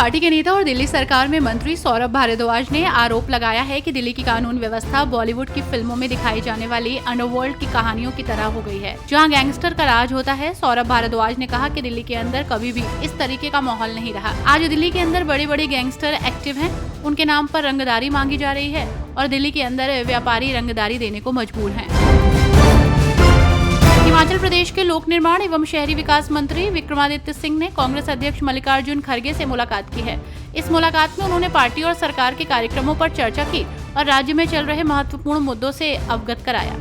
Party के नेता और दिल्ली सरकार में मंत्री सौरभ भारद्वाज ने आरोप लगाया है कि दिल्ली की कानून व्यवस्था बॉलीवुड की फिल्मों में दिखाई जाने वाली अंडरवर्ल्ड की कहानियों की तरह हो गई है, जहां गैंगस्टर का राज होता है। सौरभ भारद्वाज ने कहा कि दिल्ली के अंदर कभी भी इस तरीके का माहौल नहीं रहा। आज दिल्ली के अंदर बड़े बड़े गैंगस्टर एक्टिव हैं, उनके नाम पर रंगदारी मांगी जा रही है और दिल्ली के अंदर व्यापारी रंगदारी देने को मजबूर हैं। हिमाचल प्रदेश के लोक निर्माण एवं शहरी विकास मंत्री विक्रमादित्य सिंह ने कांग्रेस अध्यक्ष मल्लिकार्जुन खड़गे से मुलाकात की है। इस मुलाकात में उन्होंने पार्टी और सरकार के कार्यक्रमों पर चर्चा की और राज्य में चल रहे महत्वपूर्ण मुद्दों से अवगत कराया।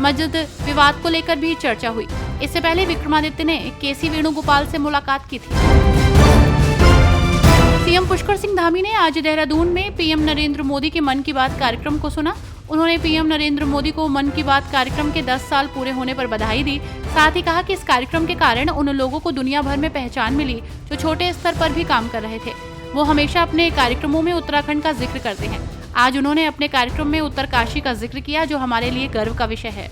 मस्जिद विवाद को लेकर भी चर्चा हुई। इससे पहले विक्रमादित्य ने केसी वेणुगोपाल से मुलाकात की थी। सीएम पुष्कर सिंह धामी ने आज देहरादून में पीएम नरेंद्र मोदी के मन की बात कार्यक्रम को सुना। उन्होंने पीएम नरेंद्र मोदी को मन की बात कार्यक्रम के 10 साल पूरे होने पर बधाई दी। साथ ही कहा कि इस कार्यक्रम के कारण उन लोगों को दुनिया भर में पहचान मिली जो छोटे स्तर पर भी काम कर रहे थे। वो हमेशा अपने कार्यक्रमों में उत्तराखंड का जिक्र करते हैं। आज उन्होंने अपने कार्यक्रम में उत्तरकाशी का जिक्र किया, जो हमारे लिए गर्व का विषय है।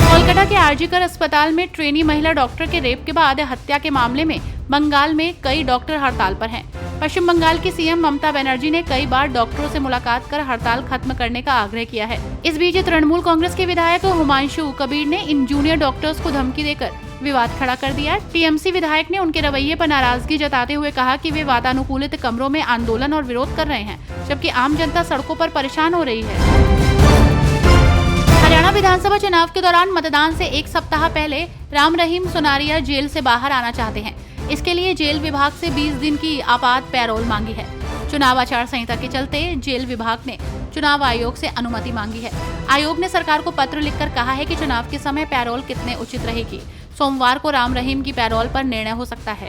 कोलकाता के आरजीकर अस्पताल में ट्रेनी महिला डॉक्टर के रेप के बाद हत्या के मामले में बंगाल में कई डॉक्टर हड़ताल पर हैं। पश्चिम बंगाल की सीएम ममता बनर्जी ने कई बार डॉक्टरों से मुलाकात कर हड़ताल खत्म करने का आग्रह किया है। इस बीच तृणमूल कांग्रेस के विधायक हुमांशु कबीर ने इन जूनियर डॉक्टर्स को धमकी देकर विवाद खड़ा कर दिया। टीएमसी विधायक ने उनके रवैये पर नाराजगी जताते हुए कहा कि वे वातानुकूलित कमरों में आंदोलन और विरोध कर रहे हैं, जबकि आम जनता सड़कों पर परेशान हो रही है। हरियाणा विधानसभा चुनाव के दौरान मतदान से एक सप्ताह पहले राम रहीम सुनारिया जेल से बाहर आना चाहते हैं। इसके लिए जेल विभाग से 20 दिन की आपात पैरोल मांगी है। चुनाव आचार संहिता के चलते जेल विभाग ने चुनाव आयोग से अनुमति मांगी है। आयोग ने सरकार को पत्र लिखकर कहा है कि चुनाव के समय पैरोल कितने उचित रहेगी। सोमवार को राम रहीम की पैरोल पर निर्णय हो सकता है।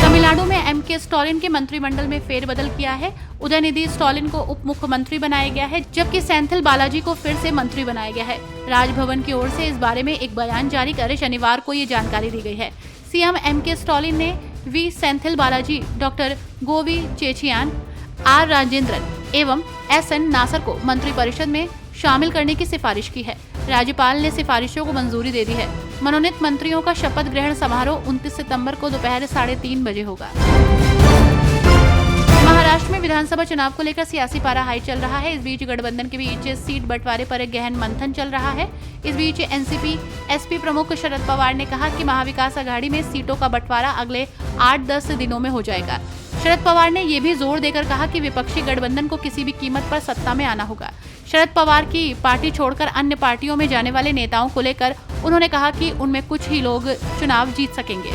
तमिलनाडु में एमके स्टालिन के मंत्रिमंडल में फेरबदल किया है। उदयनिधि स्टालिन को उप मुख्यमंत्री बनाया गया है, जबकि सेंथिल बालाजी को फिर से मंत्री बनाया गया है। राजभवन की ओर से इस बारे में एक बयान जारी कर शनिवार को ये जानकारी दी गई है। सीएम एमके स्टालिन ने V Senthil Balaji, doctor Govi Chezhiaan, R Rajendran एवं एसएन नासर को मंत्रिपरिषद में शामिल करने की सिफारिश की है। राज्यपाल ने सिफारिशों को मंजूरी दे दी है। मनोनीत मंत्रियों का शपथ ग्रहण समारोह 29 सितंबर को दोपहर 3:30 बजे होगा। महाराष्ट्र में विधानसभा चुनाव को लेकर सियासी पारा हाई चल रहा है। इस बीच गठबंधन के बीच सीट बंटवारे पर एक गहन मंथन चल रहा है। इस बीच एनसीपी एसपी प्रमुख शरद पवार ने कहा कि महाविकास आघाड़ी में सीटों का बंटवारा अगले 8-10 दिनों में हो जाएगा। शरद पवार ने ये भी जोर देकर कहा कि विपक्षी गठबंधन को किसी भी कीमत पर सत्ता में आना होगा। शरद पवार की पार्टी छोड़कर अन्य पार्टियों में जाने वाले नेताओं को लेकर उन्होंने कहा कि उनमें कुछ ही लोग चुनाव जीत सकेंगे।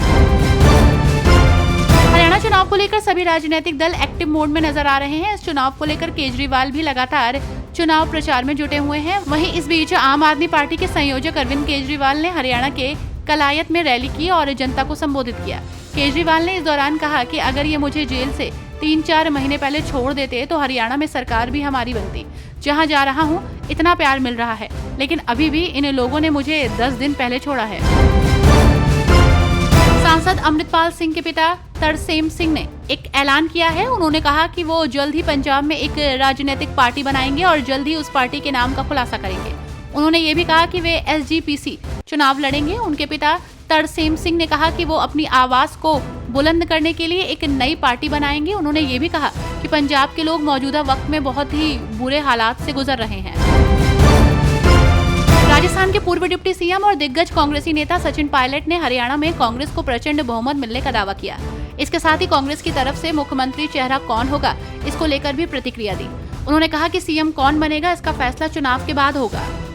हरियाणा चुनाव को लेकर सभी राजनीतिक दल एक्टिव मोड में नजर आ रहे हैं। इस चुनाव को लेकर केजरीवाल भी लगातार चुनाव प्रचार में जुटे हुए हैं। वहीं इस बीच आम आदमी पार्टी के संयोजक अरविंद केजरीवाल ने हरियाणा के कलायत में रैली की और जनता को संबोधित किया। केजरीवाल ने इस दौरान कहा कि अगर ये मुझे जेल से 3-4 महीने पहले छोड़ देते तो हरियाणा में सरकार भी हमारी बनती। जहां जा रहा हूं इतना प्यार मिल रहा है, लेकिन अभी भी इन लोगों ने मुझे 10 दिन पहले छोड़ा है। सांसद अमृतपाल सिंह के पिता तरसेम सिंह ने एक ऐलान किया है। उन्होंने कहा कि वो जल्द ही पंजाब में एक राजनीतिक पार्टी बनाएंगे और जल्द ही उस पार्टी के नाम का खुलासा करेंगे। उन्होंने ये भी कहा कि वे एसजीपीसी चुनाव लड़ेंगे। उनके पिता तरसेम सिंह ने कहा कि वो अपनी आवाज को बुलंद करने के लिए एक नई पार्टी बनाएंगे। उन्होंने ये भी कहा कि पंजाब के लोग मौजूदा वक्त में बहुत ही बुरे हालात से गुजर रहे हैं। राजस्थान के पूर्व डिप्टी सीएम और दिग्गज कांग्रेसी नेता सचिन पायलट ने हरियाणा में कांग्रेस को प्रचंड बहुमत मिलने का दावा किया। इसके साथ ही कांग्रेस की तरफ से मुख्यमंत्री चेहरा कौन होगा, इसको लेकर भी प्रतिक्रिया दी। उन्होंने कहा कि सीएम कौन बनेगा, इसका फैसला चुनाव के बाद होगा।